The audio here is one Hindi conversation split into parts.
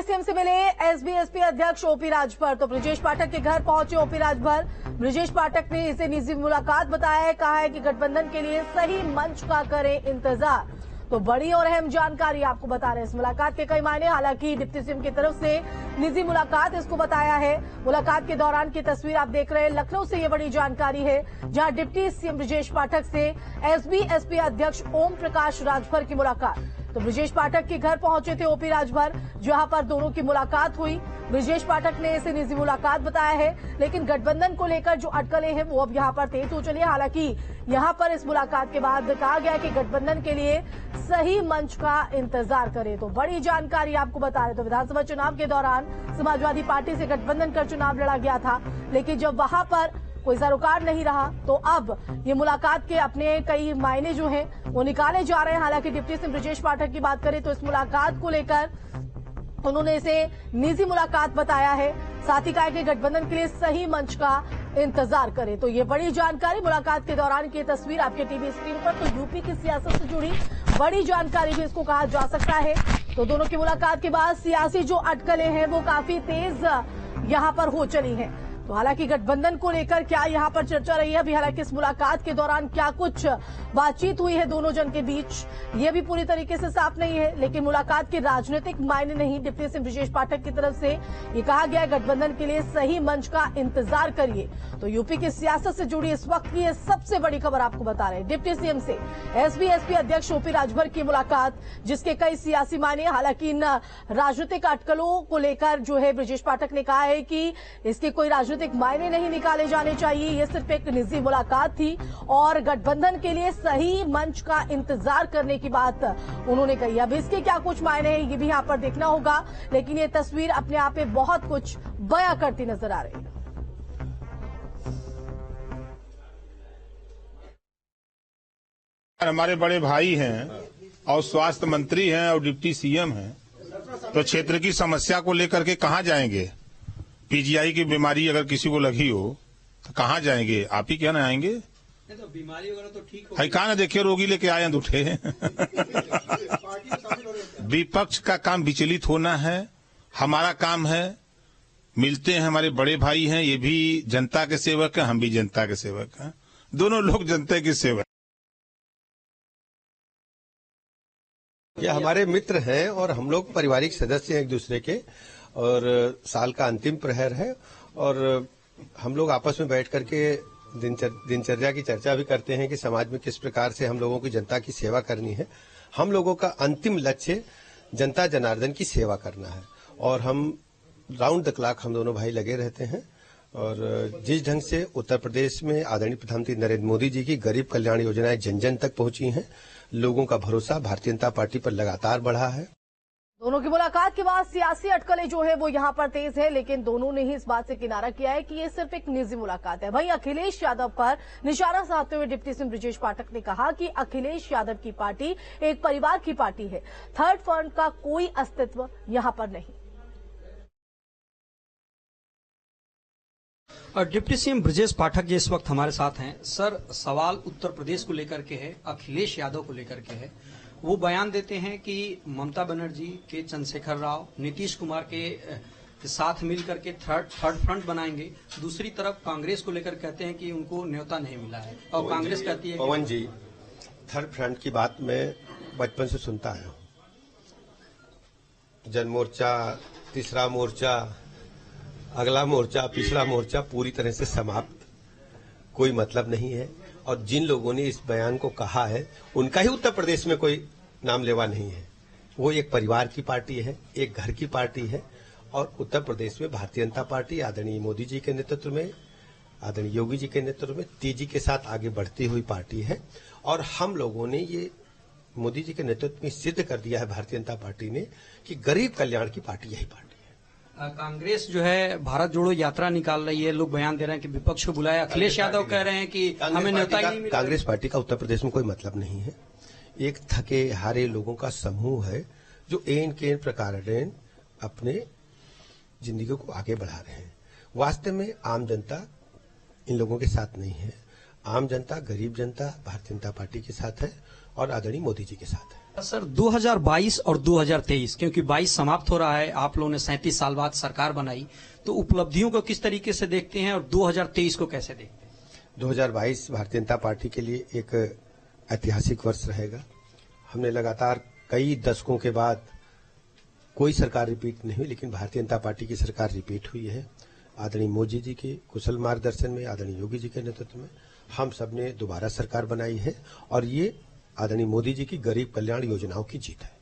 सीएम से मिले एसबी-एसपी अध्यक्ष ओपी राजभर। तो ब्रजेश पाठक के घर पहुंचे ओपी राजभर। ब्रजेश पाठक ने इसे निजी मुलाकात बताया है, कहा है कि गठबंधन के लिए सही मंच का करें इंतजार। तो बड़ी और अहम जानकारी आपको बता रहे हैं। इस मुलाकात के कई मायने, हालांकि डिप्टी सीएम की तरफ से निजी मुलाकात इसको बताया है। मुलाकात के दौरान की तस्वीर आप देख रहे हैं। लखनऊ से ये बड़ी जानकारी है, जहां डिप्टी सीएम ब्रजेश पाठक से एसबी-एसपी अध्यक्ष ओम प्रकाश राजभर की मुलाकात। तो ब्रजेश पाठक के घर पहुंचे थे ओपी राजभर, जहां पर दोनों की मुलाकात हुई। ब्रजेश पाठक ने इसे निजी मुलाकात बताया है, लेकिन गठबंधन को लेकर जो अटकलें हैं वो अब यहां पर तेज हो चली है। हालांकि यहां पर इस मुलाकात के बाद कहा गया कि गठबंधन के लिए सही मंच का इंतजार करें। तो बड़ी जानकारी आपको बता रहे। तो विधानसभा चुनाव के दौरान समाजवादी पार्टी से गठबंधन कर चुनाव लड़ा गया था, लेकिन जब वहां पर कोई सरोकार नहीं रहा, तो अब ये मुलाकात के अपने कई मायने जो हैं वो निकाले जा रहे हैं। हालांकि डिप्टी सीएम ब्रजेश पाठक की बात करें तो इस मुलाकात को लेकर उन्होंने इसे निजी मुलाकात बताया है, साथ ही कहा कि गठबंधन के लिए सही मंच का इंतजार करें। तो ये बड़ी जानकारी मुलाकात के दौरान की तस्वीर आपके टीवी स्क्रीन पर। तो यूपी की सियासत से जुड़ी बड़ी जानकारी भी इसको कहा जा सकता है। तो दोनों की मुलाकात के बाद सियासी जो अटकलें हैं वो काफी तेज यहां पर हो चली हैं। तो हालांकि गठबंधन को लेकर क्या यहां पर चर्चा रही है अभी, हालांकि इस मुलाकात के दौरान क्या कुछ बातचीत हुई है दोनों जन के बीच, ये भी पूरी तरीके से साफ नहीं है। लेकिन मुलाकात के राजनीतिक मायने नहीं, डिप्टी सीएम ब्रजेश पाठक की तरफ से ये कहा गया है गठबंधन के लिए सही मंच का इंतजार करिए। तो यूपी की सियासत से जुड़ी इस वक्त की सबसे बड़ी खबर आपको बता रहे हैं। डिप्टी सीएम से एसबी-एसपी अध्यक्ष ओपी राजभर की मुलाकात, जिसके कई सियासी मायने। हालांकि इन राजनीतिक अटकलों को लेकर जो है ब्रजेश पाठक ने कहा है कि इसके कोई राजनीतिक मायने नहीं निकाले जाने चाहिए, ये सिर्फ एक निजी मुलाकात थी और गठबंधन के लिए सही मंच का इंतजार करने की बात उन्होंने कही। अब इसके क्या कुछ मायने हैं ये भी यहां पर देखना होगा, लेकिन ये तस्वीर अपने आप में बहुत कुछ बयां करती नजर आ रही है। हमारे बड़े भाई हैं और स्वास्थ्य मंत्री हैं और डिप्टी सीएम हैं, तो क्षेत्र की समस्या को लेकर के कहां जाएंगे? पीजीआई की बीमारी अगर किसी को लगी हो तो कहाँ जाएंगे? आप ही क्या ना आएंगे? तो बीमारी वगैरह तो ठीक है, कहा ना देखिए रोगी लेके आए उठे। विपक्ष का काम विचलित होना है, हमारा काम है। मिलते हैं, हमारे बड़े भाई हैं, ये भी जनता के सेवक हैं, हम भी जनता के सेवक हैं, दोनों लोग जनता के सेवक। ये हमारे मित्र हैं और हम लोग पारिवारिक सदस्य हैं एक दूसरे के, और साल का अंतिम प्रहर है और हम लोग आपस में बैठ करके दिनचर्या की चर्चा भी करते हैं कि समाज में किस प्रकार से हम लोगों की जनता की सेवा करनी है। हम लोगों का अंतिम लक्ष्य जनता जनार्दन की सेवा करना है और हम राउंड द क्लॉक हम दोनों भाई लगे रहते हैं। और जिस ढंग से उत्तर प्रदेश में आदरणीय प्रधानमंत्री नरेंद्र मोदी जी की गरीब कल्याण योजनाएं जन जन तक पहुंची हैं, लोगों का भरोसा भारतीय जनता पार्टी पर लगातार बढ़ा है। दोनों की मुलाकात के बाद सियासी अटकलें जो है वो यहां पर तेज है, लेकिन दोनों ने ही इस बात से किनारा किया है कि ये सिर्फ एक निजी मुलाकात है। वहीं अखिलेश यादव पर निशाना साधते हुए डिप्टी सीएम ब्रजेश पाठक ने कहा कि अखिलेश यादव की पार्टी एक परिवार की पार्टी है, थर्ड फ्रंट का कोई अस्तित्व यहां पर नहीं। और डिप्टी सीएम ब्रजेश पाठक जी इस वक्त हमारे साथ हैं। सर, सवाल उत्तर प्रदेश को लेकर के है, अखिलेश यादव को लेकर के है। वो बयान देते हैं कि ममता बनर्जी के चंद्रशेखर राव, नीतीश कुमार के साथ मिलकर के थर्ड फ्रंट बनाएंगे। दूसरी तरफ कांग्रेस को लेकर कहते हैं कि उनको न्योता नहीं मिला है और कांग्रेस कहती है पवन जी, थर्ड फ्रंट की बात मैं बचपन से सुनता आया हूँ। जन मोर्चा, तीसरा मोर्चा, अगला मोर्चा, पिछला मोर्चा पूरी तरह से समाप्त, कोई मतलब नहीं है। और जिन लोगों ने इस बयान को कहा है उनका ही उत्तर प्रदेश में कोई नाम लेवा नहीं है। वो एक परिवार की पार्टी है, एक घर की पार्टी है और उत्तर प्रदेश में भारतीय जनता पार्टी आदरणीय मोदी जी के नेतृत्व में, आदरणीय योगी जी के नेतृत्व में तेजी के साथ आगे बढ़ती हुई पार्टी है। और हम लोगों ने ये मोदी जी के नेतृत्व में सिद्ध कर दिया है भारतीय जनता पार्टी ने कि गरीब कल्याण की पार्टी यही पार्टी है। कांग्रेस जो है भारत जोड़ो यात्रा निकाल रही है, लोग बयान दे रहे हैं कि विपक्ष को बुलाया। अखिलेश यादव कह रहे हैं कि हमें न्योता ही नहीं मिला। कांग्रेस पार्टी का उत्तर प्रदेश में कोई मतलब नहीं है। एक थके हारे लोगों का समूह है जो एन केन प्रकार अपने जिंदगी को आगे बढ़ा रहे हैं। वास्तव में आम जनता इन लोगों के साथ नहीं है। आम जनता, गरीब जनता भारतीय जनता पार्टी के साथ है और आदरणीय मोदी जी के साथ है। सर 2022 और 2023, क्योंकि 22 समाप्त हो रहा है, आप लोगों ने 37 साल बाद सरकार बनाई, तो उपलब्धियों को किस तरीके से देखते हैं और 2023 को कैसे देखते हैं? 2022 भारतीय जनता पार्टी के लिए एक ऐतिहासिक वर्ष रहेगा। हमने लगातार कई दशकों के बाद कोई सरकार रिपीट नहीं हुई, लेकिन भारतीय जनता पार्टी की सरकार रिपीट हुई है। आदरणीय मोदी जी के कुशल मार्गदर्शन में, आदरणीय योगी जी के नेतृत्व में हम सबने दोबारा सरकार बनाई है और ये आदरणीय मोदी जी की गरीब कल्याण योजनाओं की जीत है।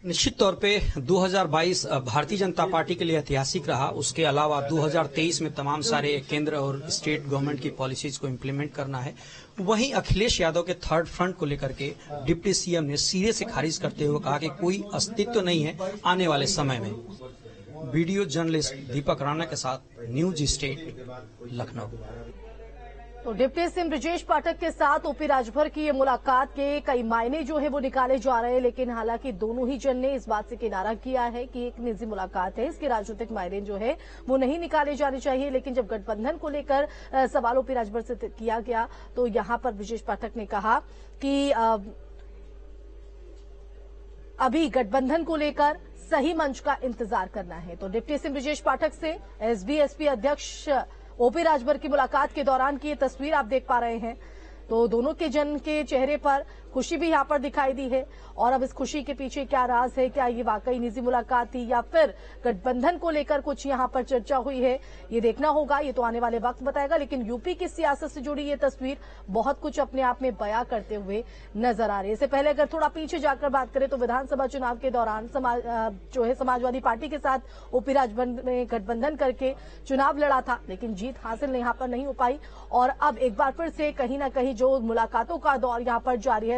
निश्चित तौर पे 2022 भारतीय जनता पार्टी के लिए ऐतिहासिक रहा। उसके अलावा 2023 में तमाम सारे केंद्र और स्टेट गवर्नमेंट की पॉलिसीज को इम्प्लीमेंट करना है। वहीं अखिलेश यादव के थर्ड फ्रंट को लेकर के डिप्टी सीएम ने सिरे से खारिज करते हुए कहा कि कोई अस्तित्व नहीं है आने वाले समय में। वीडियो जर्नलिस्ट दीपक राणा के साथ न्यूज स्टेट लखनऊ। तो डिप्टी सीएम ब्रजेश पाठक के साथ ओपी राजभर की ये मुलाकात के कई मायने जो है वो निकाले जा रहे हैं, लेकिन हालांकि दोनों ही जन ने इस बात से किनारा किया है कि एक निजी मुलाकात है, इसके राजनीतिक मायने जो है वो नहीं निकाले जाने चाहिए। लेकिन जब गठबंधन को लेकर सवाल ओपी राजभर से किया गया तो यहां पर ब्रजेश पाठक ने कहा कि अभी गठबंधन को लेकर सही मंच का इंतजार करना है। तो डिप्टी सीएम ब्रजेश पाठक से एसबी-एसपी अध्यक्ष ओपी राजभर की मुलाकात के दौरान की ये तस्वीर आप देख पा रहे हैं। तो दोनों के जन के चेहरे पर खुशी भी यहां पर दिखाई दी है। और अब इस खुशी के पीछे क्या राज है, क्या ये वाकई निजी मुलाकात थी या फिर गठबंधन को लेकर कुछ यहां पर चर्चा हुई है, ये देखना होगा। ये तो आने वाले वक्त बताएगा। लेकिन यूपी की सियासत से जुड़ी ये तस्वीर बहुत कुछ अपने आप में बयां करते हुए नजर आ रही है। इससे पहले अगर थोड़ा पीछे जाकर बात करें तो विधानसभा चुनाव के दौरान समाजवादी पार्टी के साथ ओपी राजभर ने गठबंधन करके चुनाव लड़ा था, लेकिन जीत हासिल यहां पर नहीं हो पाई। और अब एक बार फिर से कहीं ना कहीं जो मुलाकातों का दौर यहां पर जारी है,